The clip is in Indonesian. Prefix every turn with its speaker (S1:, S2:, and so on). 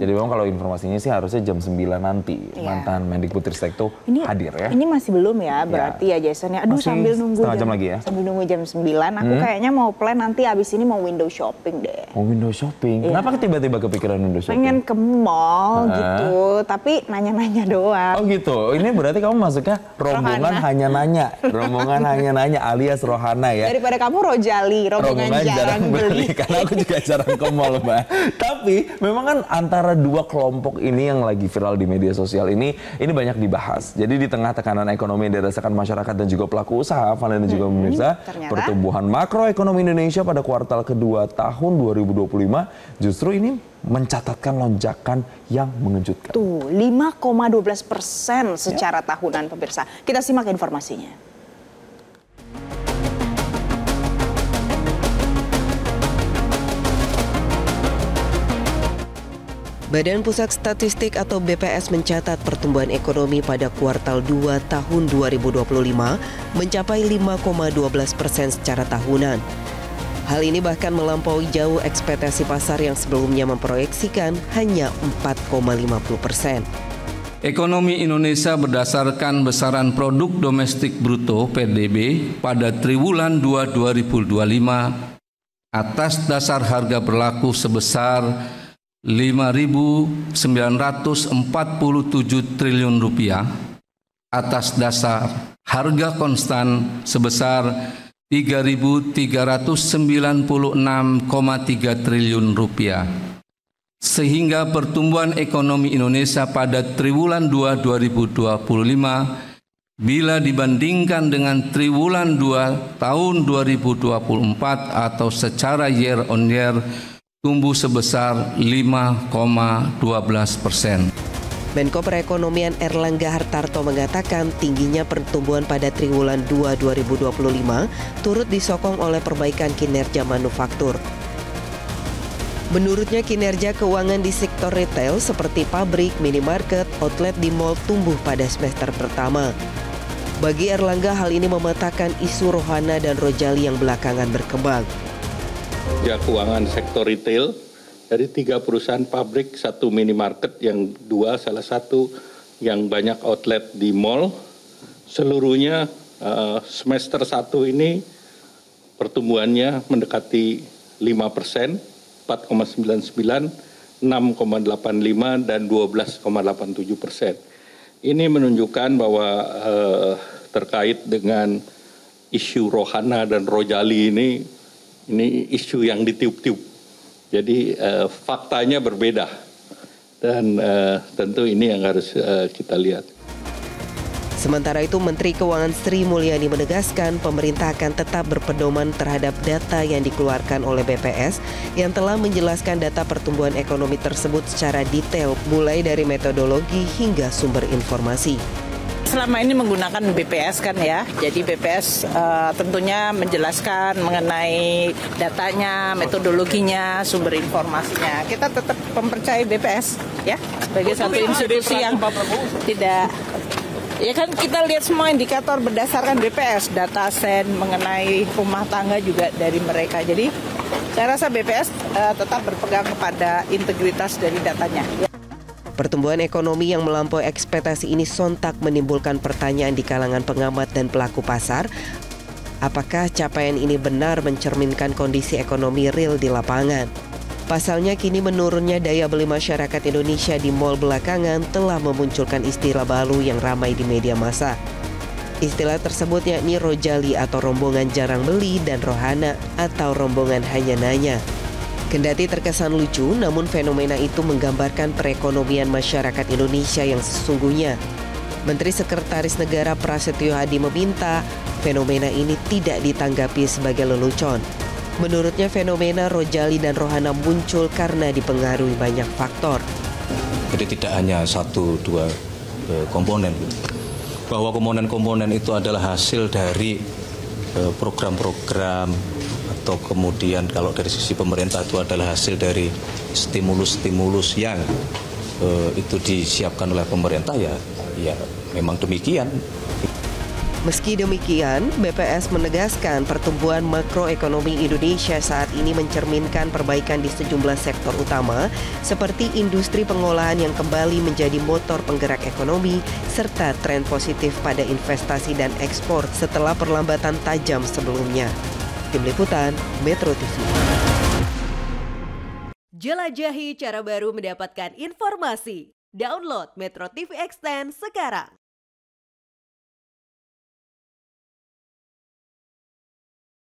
S1: Jadi memang kalau informasinya sih harusnya jam 9 nanti mantan Mendikbudristek itu hadir ya.
S2: Ini masih belum ya berarti ya Jason ya. Aduh
S1: masih
S2: sambil nunggu
S1: setengah jam lagi ya.
S2: Sambil nunggu jam 9 aku kayaknya mau plan nanti abis ini mau window shopping deh.
S1: Mau window shopping? Kenapa tiba-tiba kepikiran window shopping?
S2: Pengen ke mall gitu, tapi nanya-nanya doang.
S1: Oh gitu, ini berarti kamu masuknya rombongan hanya nanya. Rombongan hanya nanya alias Rohana ya.
S2: Daripada kamu Rojali, rombongan jarang beli.
S1: Karena aku juga jarang ke mall Mbak. Tapi memang kan antara dua kelompok ini yang lagi viral di media sosial ini banyak dibahas. Jadi di tengah tekanan ekonomi yang dirasakan masyarakat dan juga pelaku usaha, Valen dan juga pemirsa, pertumbuhan makroekonomi Indonesia pada kuartal kedua tahun 2025 justru ini mencatatkan lonjakan yang mengejutkan.
S2: Tuh, 5,12% secara tahunan pemirsa. Kita simak informasinya.
S3: Badan Pusat Statistik atau BPS mencatat pertumbuhan ekonomi pada kuartal 2 tahun 2025 mencapai 5,12% secara tahunan. Hal ini bahkan melampaui jauh ekspektasi pasar yang sebelumnya memproyeksikan hanya 4,50%.
S4: Ekonomi Indonesia berdasarkan besaran produk domestik bruto (PDB) pada triwulan 2 2025 atas dasar harga berlaku sebesar Rp5.947 triliun atas dasar harga konstan sebesar Rp3.396,3 triliun. Sehingga pertumbuhan ekonomi Indonesia pada triwulan 2 2025 bila dibandingkan dengan triwulan 2 tahun 2024 atau secara year on year tumbuh sebesar 5,12%.
S3: Menko Perekonomian Erlangga Hartarto mengatakan tingginya pertumbuhan pada triwulan 2 2025 turut disokong oleh perbaikan kinerja manufaktur. Menurutnya kinerja keuangan di sektor retail seperti pabrik, minimarket, outlet di mal tumbuh pada semester pertama. Bagi Erlangga hal ini memetakan isu Rohana dan Rojali yang belakangan berkembang.
S5: Ya, keuangan sektor retail dari 3 perusahaan pabrik, 1 minimarket, yang 2 salah satu yang banyak outlet di mall. Seluruhnya semester 1 ini pertumbuhannya mendekati 5%, 4,99, 6,85 dan 12,87%. Ini menunjukkan bahwa terkait dengan isu Rohana dan Rojali ini isu yang ditiup-tiup. Jadi faktanya berbeda dan tentu ini yang harus kita lihat.
S3: Sementara itu Menteri Keuangan Sri Mulyani menegaskan pemerintah akan tetap berpedoman terhadap data yang dikeluarkan oleh BPS yang telah menjelaskan data pertumbuhan ekonomi tersebut secara detail mulai dari metodologi hingga sumber informasi.
S6: Selama ini menggunakan BPS kan ya, jadi BPS tentunya menjelaskan mengenai datanya, metodologinya, sumber informasinya. Kita tetap mempercayai BPS ya sebagai satu institusi yang tidak. Ya kan kita lihat semua indikator berdasarkan BPS, data sen mengenai rumah tangga juga dari mereka. Jadi saya rasa BPS tetap berpegang kepada integritas dari datanya.
S3: Pertumbuhan ekonomi yang melampaui ekspektasi ini sontak menimbulkan pertanyaan di kalangan pengamat dan pelaku pasar. Apakah capaian ini benar mencerminkan kondisi ekonomi real di lapangan? Pasalnya kini menurunnya daya beli masyarakat Indonesia di mal belakangan telah memunculkan istilah baru yang ramai di media massa. Istilah tersebut yakni Rojali atau rombongan jarang beli dan Rohana atau rombongan hanya nanya. Kendati terkesan lucu, namun fenomena itu menggambarkan perekonomian masyarakat Indonesia yang sesungguhnya. Menteri Sekretaris Negara Prasetyo Hadi meminta fenomena ini tidak ditanggapi sebagai lelucon. Menurutnya fenomena Rojali dan Rohana muncul karena dipengaruhi banyak faktor.
S7: Jadi tidak hanya 1-2 komponen, bahwa komponen-komponen itu adalah hasil dari program-program atau kemudian kalau dari sisi pemerintah itu adalah hasil dari stimulus-stimulus yang itu disiapkan oleh pemerintah ya memang demikian.
S3: Meski demikian, BPS menegaskan pertumbuhan makroekonomi Indonesia saat ini mencerminkan perbaikan di sejumlah sektor utama seperti industri pengolahan yang kembali menjadi motor penggerak ekonomi serta tren positif pada investasi dan ekspor setelah perlambatan tajam sebelumnya. Tim Liputan, Metro TV.
S8: Jelajahi cara baru mendapatkan informasi. Download Metro TV Extend sekarang.